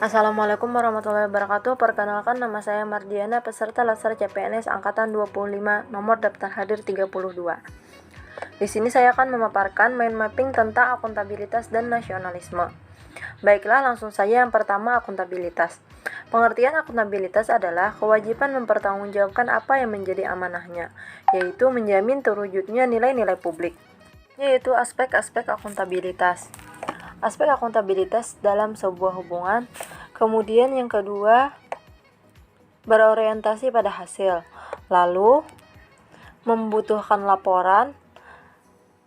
Assalamualaikum warahmatullahi wabarakatuh. Perkenalkan, nama saya Mardiana, peserta Latsar CPNS Angkatan 25, nomor daftar hadir 32. Di sini saya akan memaparkan mind mapping tentang akuntabilitas dan nasionalisme. Baiklah, langsung saja. Yang pertama, akuntabilitas. Pengertian akuntabilitas adalah kewajiban mempertanggungjawabkan apa yang menjadi amanahnya, yaitu menjamin terwujudnya nilai-nilai publik. Yaitu aspek-aspek akuntabilitas. Aspek akuntabilitas dalam sebuah hubungan. Kemudian yang kedua, berorientasi pada hasil. Lalu, membutuhkan laporan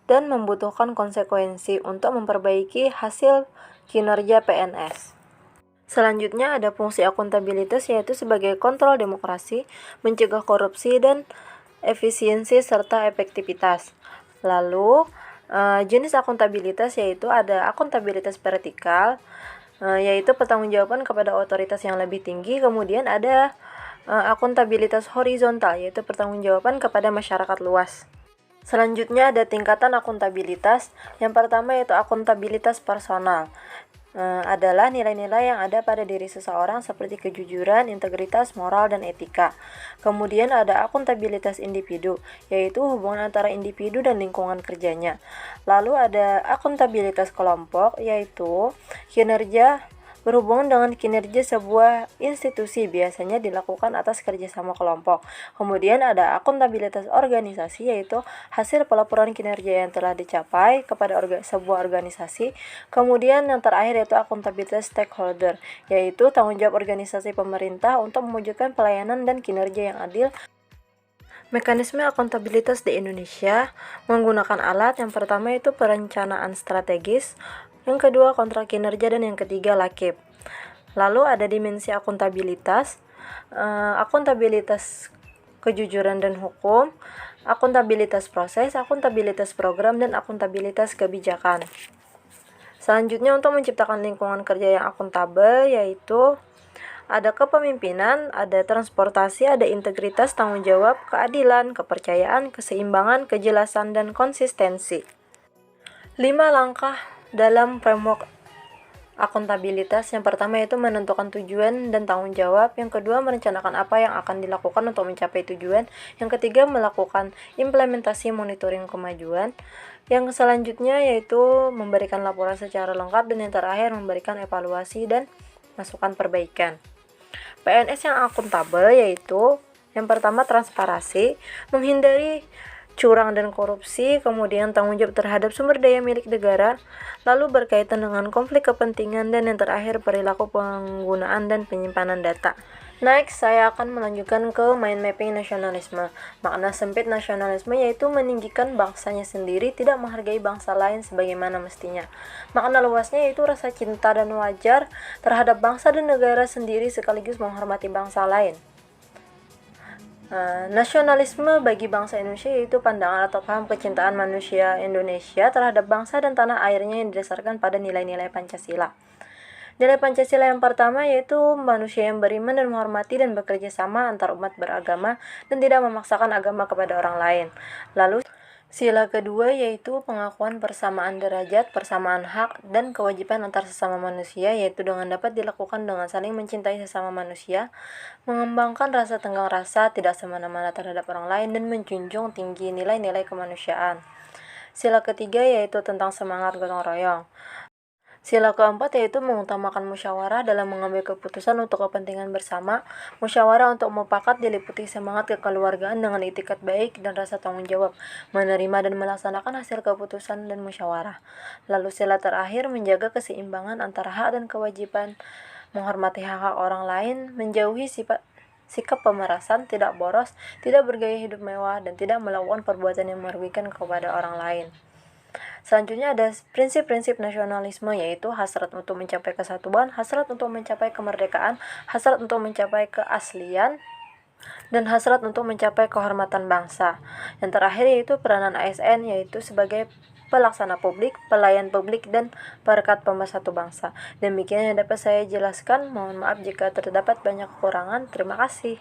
dan membutuhkan konsekuensi untuk memperbaiki hasil kinerja PNS. Selanjutnya ada fungsi akuntabilitas, yaitu sebagai kontrol demokrasi, mencegah korupsi dan efisiensi serta efektivitas. Lalu, jenis akuntabilitas yaitu ada akuntabilitas vertikal, yaitu pertanggungjawaban kepada otoritas yang lebih tinggi. Kemudian ada akuntabilitas horizontal, yaitu pertanggungjawaban kepada masyarakat luas. Selanjutnya ada tingkatan akuntabilitas. Yang pertama yaitu akuntabilitas personal. Adalah nilai-nilai yang ada pada diri seseorang seperti kejujuran, integritas, moral, dan etika. Kemudian ada akuntabilitas individu, yaitu hubungan antara individu dan lingkungan kerjanya. Lalu ada akuntabilitas kelompok, yaitu kinerja berhubungan dengan kinerja sebuah institusi, biasanya dilakukan atas kerjasama kelompok. Kemudian ada akuntabilitas organisasi, yaitu hasil pelaporan kinerja yang telah dicapai kepada sebuah organisasi. Kemudian yang terakhir yaitu akuntabilitas stakeholder, yaitu tanggung jawab organisasi pemerintah untuk mewujudkan pelayanan dan kinerja yang adil. Mekanisme akuntabilitas di Indonesia menggunakan alat. Yang pertama itu perencanaan strategis, yang kedua kontrak kinerja, dan yang ketiga lakib. Lalu ada dimensi akuntabilitas, akuntabilitas kejujuran dan hukum, akuntabilitas proses, akuntabilitas program, dan akuntabilitas kebijakan. Selanjutnya, untuk menciptakan lingkungan kerja yang akuntabel, yaitu ada kepemimpinan, ada transportasi, ada integritas, tanggung jawab, keadilan, kepercayaan, keseimbangan, kejelasan, dan konsistensi. 5 langkah dalam framework akuntabilitas. Yang pertama yaitu menentukan tujuan dan tanggung jawab. Yang kedua, merencanakan apa yang akan dilakukan untuk mencapai tujuan. Yang ketiga, melakukan implementasi monitoring kemajuan. Yang selanjutnya yaitu memberikan laporan secara lengkap, dan yang terakhir memberikan evaluasi dan masukan perbaikan. PNS yang akuntabel yaitu yang pertama transparansi, menghindari curang dan korupsi, kemudian tanggung jawab terhadap sumber daya milik negara, lalu berkaitan dengan konflik kepentingan, dan yang terakhir perilaku penggunaan dan penyimpanan data. Next, saya akan melanjutkan ke mind mapping nasionalisme. Makna sempit nasionalisme yaitu meninggikan bangsanya sendiri, tidak menghargai bangsa lain sebagaimana mestinya. Makna luasnya yaitu rasa cinta dan wajar terhadap bangsa dan negara sendiri sekaligus menghormati bangsa lain. Nasionalisme bagi bangsa Indonesia yaitu pandangan atau paham kecintaan manusia Indonesia terhadap bangsa dan tanah airnya yang didasarkan pada nilai-nilai Pancasila. Nilai Pancasila yang pertama yaitu manusia yang beriman dan menghormati dan bekerja sama antar umat beragama dan tidak memaksakan agama kepada orang lain. Lalu sila kedua yaitu pengakuan persamaan derajat, persamaan hak, dan kewajiban antar sesama manusia, yaitu dengan dapat dilakukan dengan saling mencintai sesama manusia, mengembangkan rasa tenggang rasa, tidak semena-mena terhadap orang lain, dan menjunjung tinggi nilai-nilai kemanusiaan. Sila ketiga yaitu tentang semangat gotong royong. Sila keempat yaitu mengutamakan musyawarah dalam mengambil keputusan untuk kepentingan bersama. Musyawarah untuk mufakat diliputi semangat kekeluargaan dengan itikat baik dan rasa tanggung jawab, menerima dan melaksanakan hasil keputusan dan musyawarah. Lalu sila terakhir menjaga keseimbangan antara hak dan kewajiban, menghormati hak-hak orang lain, menjauhi sikap pemerasan, tidak boros, tidak bergaya hidup mewah, dan tidak melakukan perbuatan yang merugikan kepada orang lain. Selanjutnya ada prinsip-prinsip nasionalisme yaitu hasrat untuk mencapai kesatuan, hasrat untuk mencapai kemerdekaan, hasrat untuk mencapai keaslian, dan hasrat untuk mencapai kehormatan bangsa. Yang terakhir yaitu peranan ASN yaitu sebagai pelaksana publik, pelayan publik, dan perekat pemersatu bangsa. Demikian yang dapat saya jelaskan. Mohon maaf jika terdapat banyak kekurangan. Terima kasih.